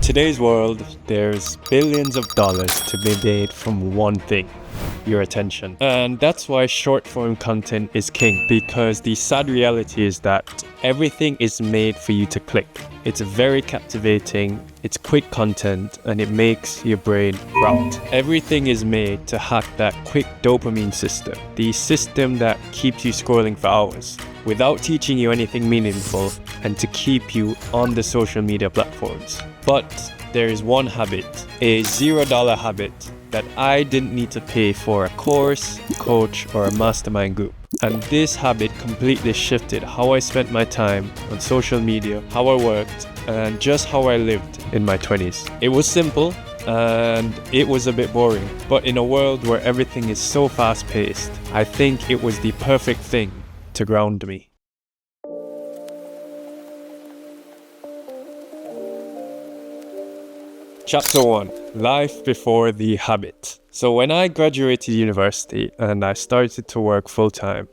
today's world, there's billions of dollars to be made from one thing: your attention. And that's why short form content is king, because the sad reality is that everything is made for you to click. It's very captivating, it's quick content, and it makes your brain rot. Everything is made to hack that quick dopamine system, the system that keeps you scrolling for hours without teaching you anything meaningful, and to keep you on the social media platforms. But there is one habit, a $0 habit, that I didn't need to pay for a course, coach, or a mastermind group. And this habit completely shifted how I spent my time on social media, how I worked, and just how I lived in my 20s. It was simple and it was a bit boring, but in a world where everything is so fast-paced, I think it was the perfect thing to ground me. Chapter 1. Life before the habit. So when I graduated university and I started to work full-time,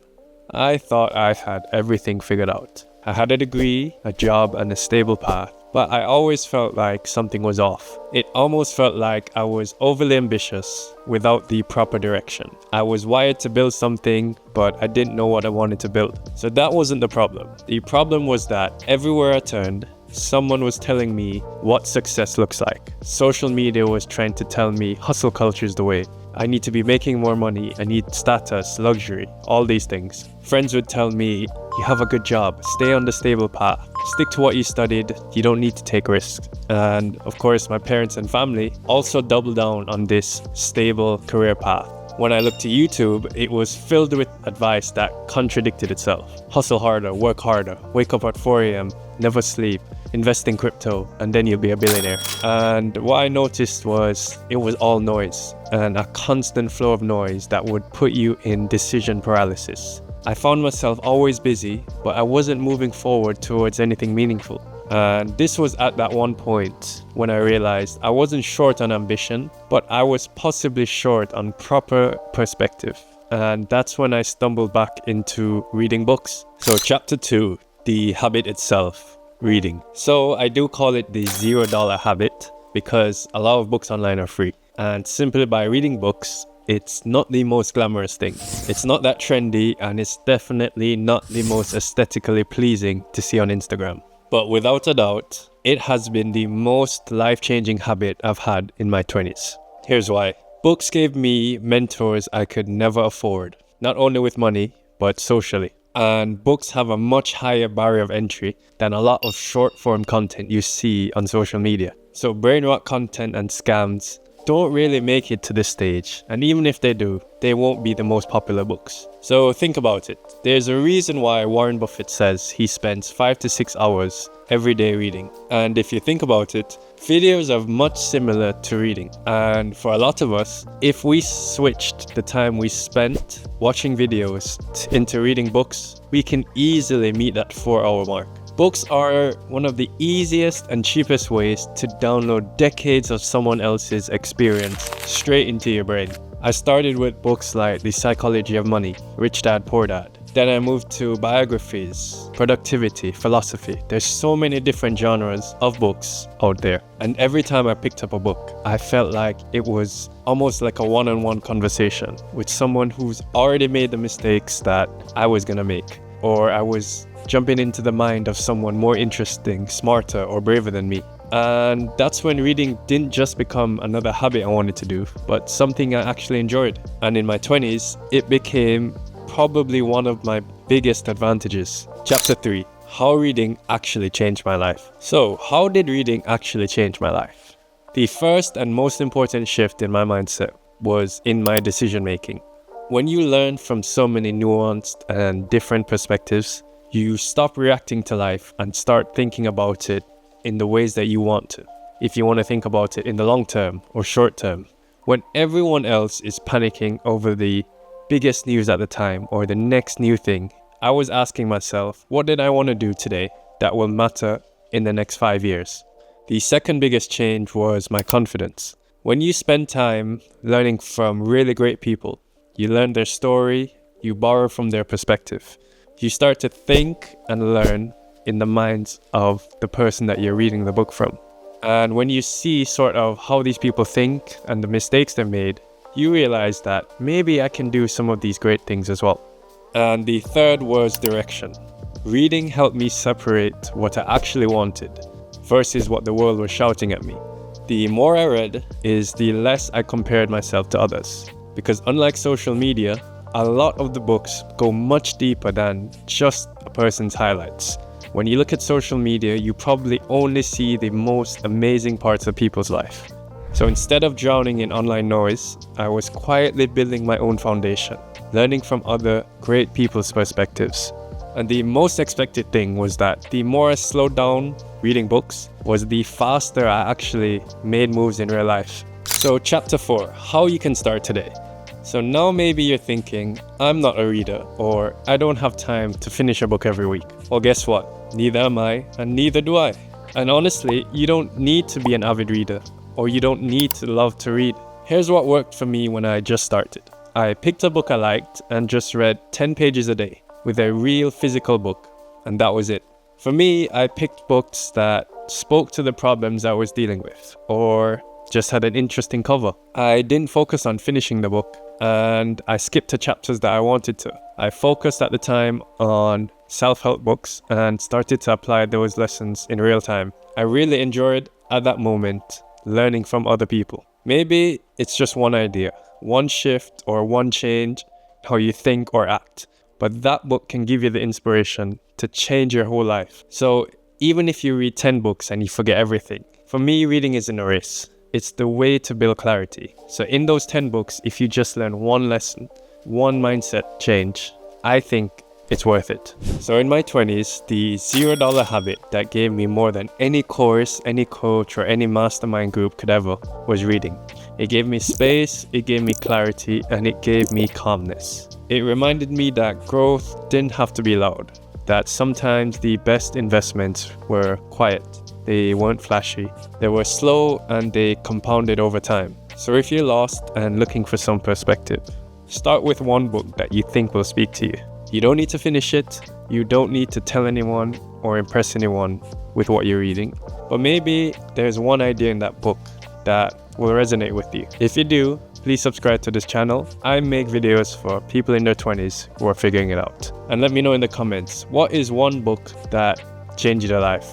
I thought I had everything figured out. I had a degree, a job, and a stable path, but I always felt like something was off. It almost felt like I was overly ambitious without the proper direction. I was wired to build something, but I didn't know what I wanted to build. So that wasn't the problem. The problem was that everywhere I turned, someone was telling me what success looks like. Social media was trying to tell me hustle culture is the way. I need to be making more money, I need status, luxury, all these things. Friends would tell me, you have a good job, stay on the stable path, stick to what you studied, you don't need to take risks. And of course, my parents and family also doubled down on this stable career path. When I looked to YouTube, it was filled with advice that contradicted itself. Hustle harder, work harder, wake up at 4 a.m, never sleep, invest in crypto, and then you'll be a billionaire. And what I noticed was it was all noise, and a constant flow of noise that would put you in decision paralysis. I found myself always busy, but I wasn't moving forward towards anything meaningful. And this was at that one point when I realized I wasn't short on ambition, but I was possibly short on proper perspective. And that's when I stumbled back into reading books. So chapter 2, the habit itself, reading. So I do call it the $0 habit because a lot of books online are free. And simply by reading books, it's not the most glamorous thing. It's not that trendy, and it's definitely not the most aesthetically pleasing to see on Instagram. But without a doubt, it has been the most life-changing habit I've had in my 20s. Here's why. Books gave me mentors I could never afford, not only with money, but socially. And books have a much higher barrier of entry than a lot of short-form content you see on social media. So BRAINROT content and scams don't really make it to this stage, and even if they do, they won't be the most popular books. So think about it. There's a reason why Warren Buffett says he spends 5 to 6 hours every day reading. And if you think about it, videos are much similar to reading. And for a lot of us, if we switched the time we spent watching videos into reading books, we can easily meet that 4-hour mark. Books are one of the easiest and cheapest ways to download decades of someone else's experience straight into your brain. I started with books like The Psychology of Money, Rich Dad, Poor Dad. Then I moved to biographies, productivity, philosophy. There's so many different genres of books out there. And every time I picked up a book, I felt like it was almost like a one-on-one conversation with someone who's already made the mistakes that I was gonna make. Or I was jumping into the mind of someone more interesting, smarter, or braver than me. And that's when reading didn't just become another habit I wanted to do, but something I actually enjoyed. And in my 20s, it became probably one of my biggest advantages. Chapter 3, how reading actually changed my life. So, how did reading actually change my life? The first and most important shift in my mindset was in my decision making. When you learn from so many nuanced and different perspectives, you stop reacting to life and start thinking about it in the ways that you want to. If you want to think about it in the long term or short term. When everyone else is panicking over the biggest news at the time or the next new thing, I was asking myself, what did I want to do today that will matter in the next 5 years? The second biggest change was my confidence. When you spend time learning from really great people, you learn their story, you borrow from their perspective. You start to think and learn in the minds of the person that you're reading the book from. And when you see sort of how these people think and the mistakes they made, you realize that maybe I can do some of these great things as well. And the third was direction. Reading helped me separate what I actually wanted versus what the world was shouting at me. The more I read is the less I compared myself to others. Because unlike social media, a lot of the books go much deeper than just a person's highlights. When you look at social media, you probably only see the most amazing parts of people's life. So instead of drowning in online noise, I was quietly building my own foundation, learning from other great people's perspectives. And the most expected thing was that the more I slowed down reading books, was the faster I actually made moves in real life. So chapter 4, how you can start today. So now maybe you're thinking, I'm not a reader, or I don't have time to finish a book every week. Well, guess what? Neither am I, and neither do I. And honestly, you don't need to be an avid reader, or you don't need to love to read. Here's what worked for me when I just started. I picked a book I liked and just read 10 pages a day with a real physical book, and that was it. For me, I picked books that spoke to the problems I was dealing with, or just had an interesting cover. I didn't focus on finishing the book, and I skipped the chapters that I wanted to. I focused at the time on self-help books and started to apply those lessons in real time. I really enjoyed, at that moment, learning from other people. Maybe it's just one idea, one shift or one change, how you think or act. But that book can give you the inspiration to change your whole life. So even if you read 10 books and you forget everything, for me, reading isn't a race. It's the way to build clarity. So in those 10 books, if you just learn one lesson, one mindset change, I think it's worth it. So in my 20s, the $0 habit that gave me more than any course, any coach, or any mastermind group could ever was reading. It gave me space, it gave me clarity, and it gave me calmness. It reminded me that growth didn't have to be loud, that sometimes the best investments were quiet. They weren't flashy, they were slow, and they compounded over time. So if you're lost and looking for some perspective, start with one book that you think will speak to you. You don't need to finish it, you don't need to tell anyone or impress anyone with what you're reading, but maybe there's one idea in that book that will resonate with you. If you do, please subscribe to this channel. I make videos for people in their 20s who are figuring it out. And let me know in the comments, what is one book that changed your life?